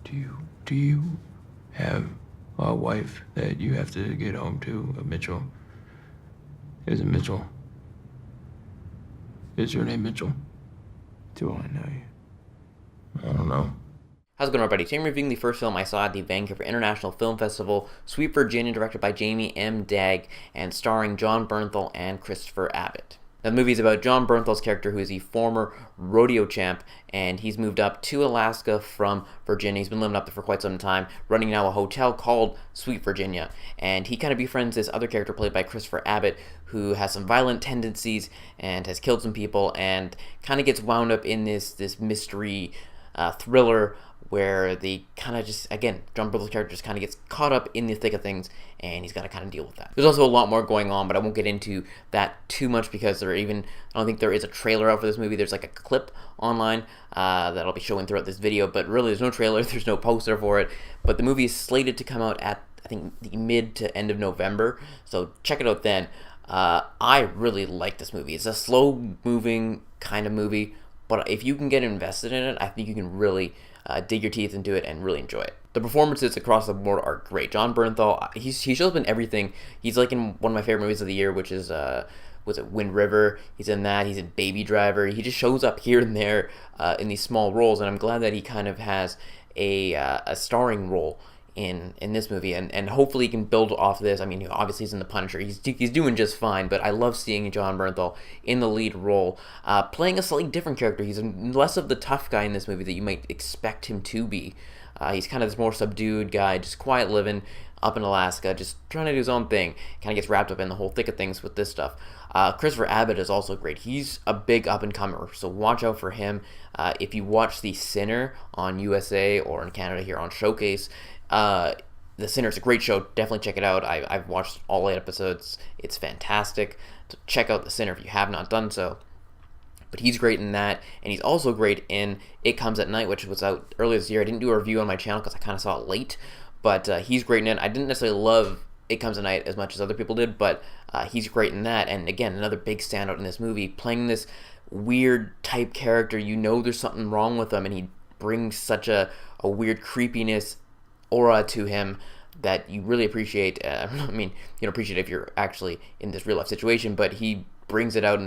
Do you have a wife that you have to get home to, Mitchell? Is it Mitchell? Is your name Mitchell? Do I know you? I don't know. How's it going, everybody? Today I'm reviewing the first film I saw at the Vancouver International Film Festival, Sweet Virginia, directed by Jamie M. Dagg, and starring Jon Bernthal and Christopher Abbott. Now, the movie is about Jon Bernthal's character, who is a former rodeo champ, and he's moved up to Alaska from Virginia. He's been living up there for quite some time, running now a hotel called Sweet Virginia, and he kind of befriends this other character played by Christopher Abbott, who has some violent tendencies and has killed some people, and kind of gets wound up in this mystery thriller where they kind of just, again, Jon Bernthal's character just kind of gets caught up in the thick of things, and he's got to kind of deal with that. There's also a lot more going on, but I won't get into that too much because I don't think there is a trailer out for this movie. There's like a clip online that I'll be showing throughout this video, but really there's no trailer, there's no poster for it, but the movie is slated to come out at, I think, the mid to end of November, so check it out then. I really like this movie. It's a slow-moving kind of movie, but if you can get invested in it, I think you can really dig your teeth into it and really enjoy it. The performances across the board are great. Jon Bernthal, he shows up in everything. He's like in one of my favorite movies of the year, which is was it Wind River? He's in that. He's in Baby Driver. He just shows up here and there in these small roles, and I'm glad that he kind of has a starring role in this movie, and hopefully he can build off this. I mean, obviously he's in The Punisher. He's doing just fine, but I love seeing Jon Bernthal in the lead role, playing a slightly different character. He's less of the tough guy in this movie that you might expect him to be. He's kind of this more subdued guy, just quiet living up in Alaska, just trying to do his own thing. Kind of gets wrapped up in the whole thick of things with this stuff. Christopher Abbott is also great. He's a big up-and-comer, so watch out for him. If you watch The Sinner on USA or in Canada here on Showcase, The Sinner is a great show. Definitely check it out. I've watched all 8 episodes. It's fantastic. So check out The Sinner if you have not done so. But he's great in that, and he's also great in It Comes at Night, which was out earlier this year. I didn't do a review on my channel because I kind of saw it late, but he's great in it. I didn't necessarily love It Comes at Night as much as other people did, but he's great in that. And again, another big standout in this movie, playing this weird type character. You know there's something wrong with him, and he brings such a weird creepiness aura to him that you really appreciate. I mean, you don't appreciate it if you're actually in this real life situation, but he brings it out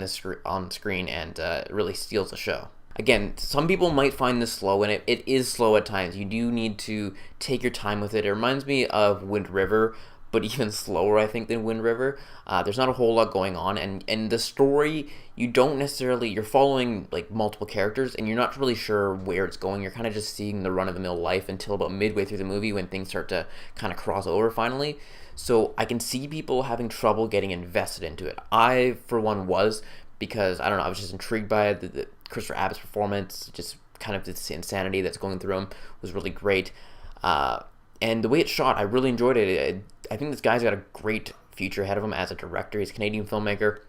on screen and really steals the show. Again, some people might find this slow, and it is slow at times. You do need to take your time with it. It reminds me of Wind River, but even slower, I think, than Wind River. There's not a whole lot going on, and the story, you're following like multiple characters, and you're not really sure where it's going. You're kind of just seeing the run-of-the-mill life until about midway through the movie when things start to kind of cross over finally. So I can see people having trouble getting invested into it. I, for one, was, because, I don't know, I was just intrigued by it. The Christopher Abbott's performance, just kind of this insanity that's going through him was really great. And the way it's shot, I really enjoyed it. I think this guy's got a great future ahead of him as a director. He's a Canadian filmmaker.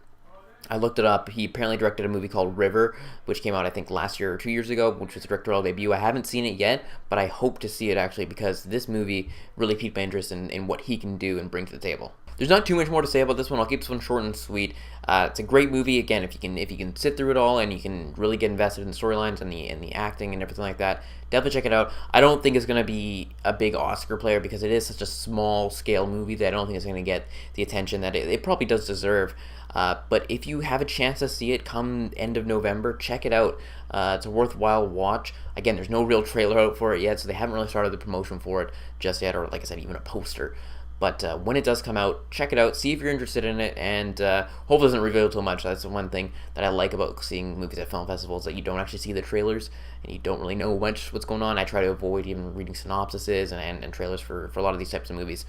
I looked it up. He apparently directed a movie called River, which came out, I think, last year or 2 years ago, which was a directorial debut. I haven't seen it yet, but I hope to see it, actually, because this movie really piqued my interest in what he can do and bring to the table. There's not too much more to say about this one. I'll keep this one short and sweet. It's a great movie. Again, if you can sit through it all and you can really get invested in the storylines and the acting and everything like that, definitely check it out. I don't think it's going to be a big Oscar player because it is such a small scale movie that I don't think it's going to get the attention that it probably does deserve. But if you have a chance to see it come end of November, check it out. It's a worthwhile watch. Again, there's no real trailer out for it yet, so they haven't really started the promotion for it just yet, or like I said, even a poster. But when it does come out, check it out, see if you're interested in it, and hopefully it doesn't reveal too much. That's the one thing that I like about seeing movies at film festivals, that you don't actually see the trailers, and you don't really know much what's going on. I try to avoid even reading synopsises and trailers for a lot of these types of movies.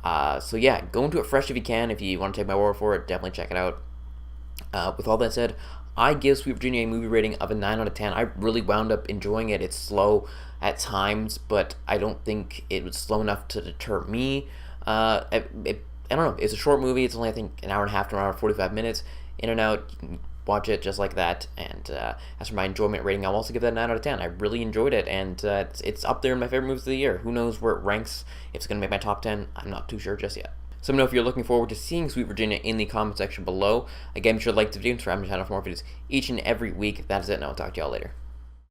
So yeah, go into it fresh if you can. If you want to take my word for it, definitely check it out. With all that said, I give Sweet Virginia a movie rating of a 9 out of 10. I really wound up enjoying it. It's slow at times, but I don't think it was slow enough to deter me. I don't know. It's a short movie. It's only, I think, an hour and a half to an hour and 45 minutes. In and out. You can watch it just like that. And as for my enjoyment rating, I'll also give that a 9 out of 10. I really enjoyed it, and it's up there in my favorite movies of the year. Who knows where it ranks? If it's going to make my top 10, I'm not too sure just yet. So let me know if you're looking forward to seeing Sweet Virginia in the comment section below. Again, be sure to like the video and subscribe to my channel for more videos each and every week. That is it, and I'll talk to y'all later.